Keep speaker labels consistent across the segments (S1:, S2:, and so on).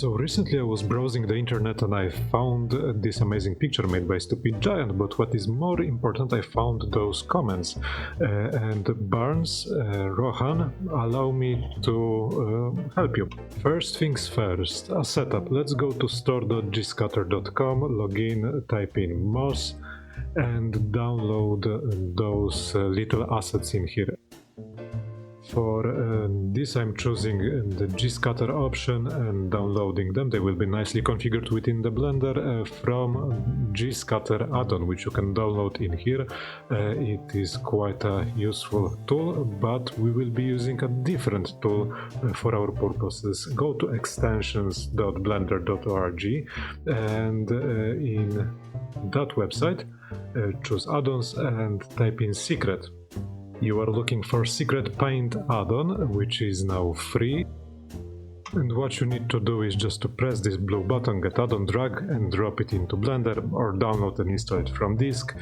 S1: So recently I was browsing the internet and I found this amazing picture made by Stupid Giant, but what is more important, I found those comments. And Barnes, Rohan, allow me to help you. First things first, a setup. Let's go to store.gscatter.com, log in, type in moss, and download those little assets in here. For this I'm choosing the Gscatter option and downloading them. They will be nicely configured within the Blender from Gscatter add-on, which you can download in here. It is quite a useful tool, but we will be using a different tool for our purposes. Go to extensions.blender.org and in that website choose add-ons and type in secret. You are looking for Secret Paint add-on, which is now free. And what you need to do is just to press this blue button, get add-on, drag and drop it into Blender, or download and install it from disk.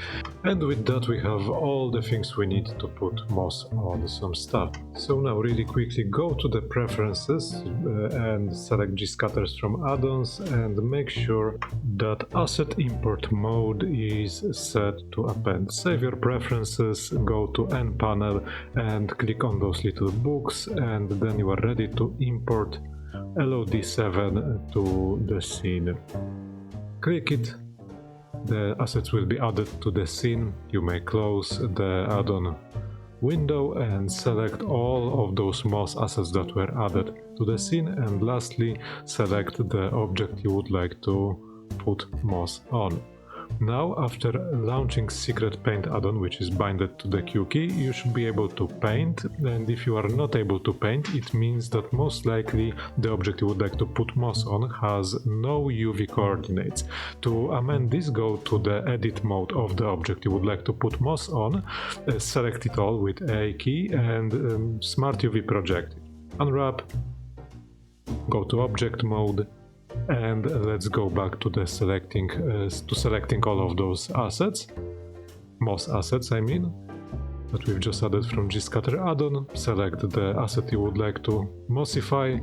S1: And with that we have all the things we need to put moss on some stuff. So now really quickly go to the preferences and select Gscatters from add-ons and make sure that asset import mode is set to append. Save your preferences, go to N panel and click on those little books, and then you are ready to import LOD7 to the scene. Click it, the assets will be added to the scene. You may close the add-on window and select all of those moss assets that were added to the scene, and lastly select the object you would like to put moss on. Now, after launching Secret Paint add-on, which is binded to the Q key, you should be able to paint, and if you are not able to paint, it means that most likely the object you would like to put moss on has no UV coordinates. To amend this, go to the edit mode of the object you would like to put moss on, select it all with A key and Smart UV project. Unwrap, go to object mode, and let's go back to the selecting all of those assets, moss assets I mean, that we've just added from Gscatter add-on. Select the asset you would like to mossify,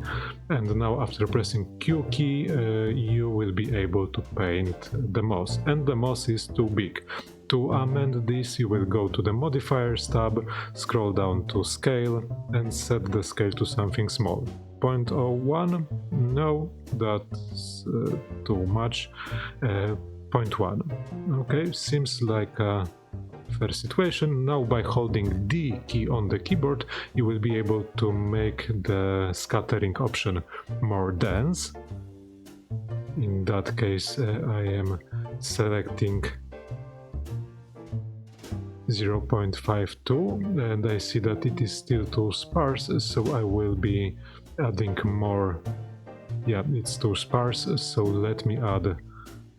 S1: and now after pressing Q key you will be able to paint the moss, and the moss is too big. To amend this, you will go to the modifiers tab, scroll down to scale and set the scale to something small. 0.01, no, that's too much. 0.1, okay, seems like a fair situation. Now by holding D key on the keyboard you will be able to make the scattering option more dense. In that case I am selecting 0.52 and I see that it is still too sparse, so I will be adding more. Yeah, it's too sparse, so let me add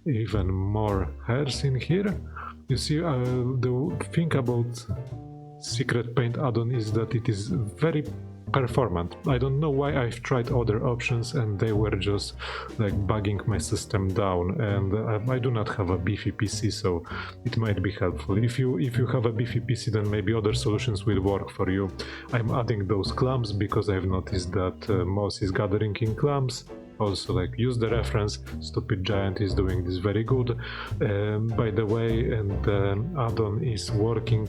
S1: even more hairs in here. You see, the thing about Secret Paint add-on is that it is very performant. I don't know why I've tried other options and they were just like bugging my system down, and I do not have a beefy PC, so it might be helpful. If you have a beefy PC, then maybe other solutions will work for you. I'm adding those clumps because I've noticed that moss is gathering in clumps. Also, like, use the reference, Stupid Giant is doing this very good. By the way, and the add-on is working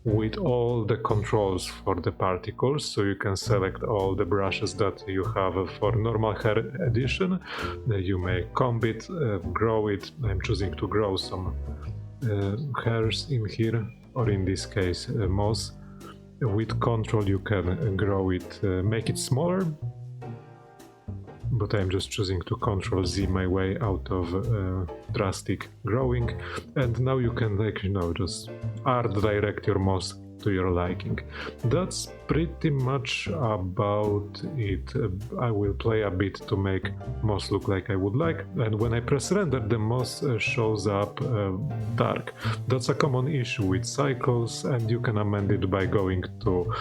S1: with all the controls for the particles, so you can select all the brushes that you have for normal hair edition. You may comb it, grow it. I'm choosing to grow some hairs in here, or in this case moss. With control you can grow it, make it smaller, but I'm just choosing to Ctrl Z my way out of drastic growing, and now you can, like, you know, just art direct your moss to your liking. That's pretty much about it. I will play a bit to make moss look like I would like, and when I press render the moss shows up dark. That's a common issue with cycles, and you can amend it by going to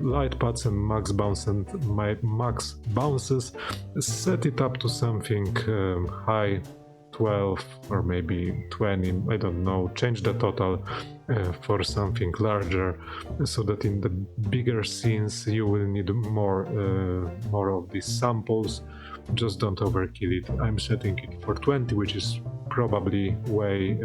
S1: light paths and max bounce and max bounces. Set it up to something high, 12 or maybe 20, I don't know. Change the total for something larger, so that in the bigger scenes you will need more of these samples. just don't overkill it. I'm setting it for 20, which is probably way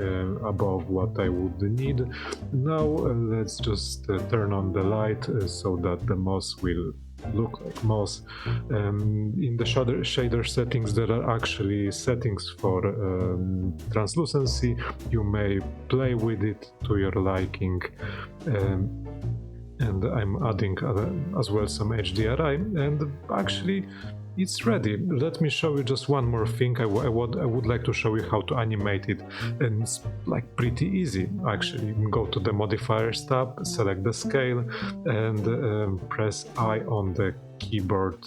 S1: above what I would need. Now let's just turn on the light so that the moss will look like moss. In the shader settings there are actually settings for translucency. You may play with it to your liking. And I'm adding as well some HDRI, and actually it's ready. Let me show you just one more thing. I would like to show you how to animate it, and it's like pretty easy actually. Go to the modifiers tab, select the scale, and press I on the keyboard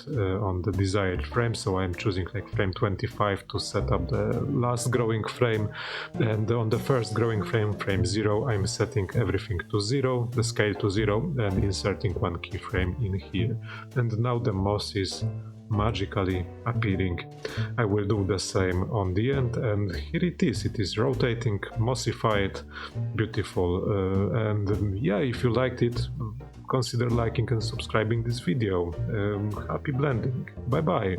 S1: on the desired frame. So I'm choosing like frame 25 to set up the last growing frame, and on the first growing frame, frame 0, I'm setting everything to 0, the scale to 0, and inserting one keyframe in here. And now the moss is magically appearing. I will do the same on the end, and here it is rotating, mossified, beautiful. And yeah, if you liked it, consider liking and subscribing this video. Happy blending. Bye bye.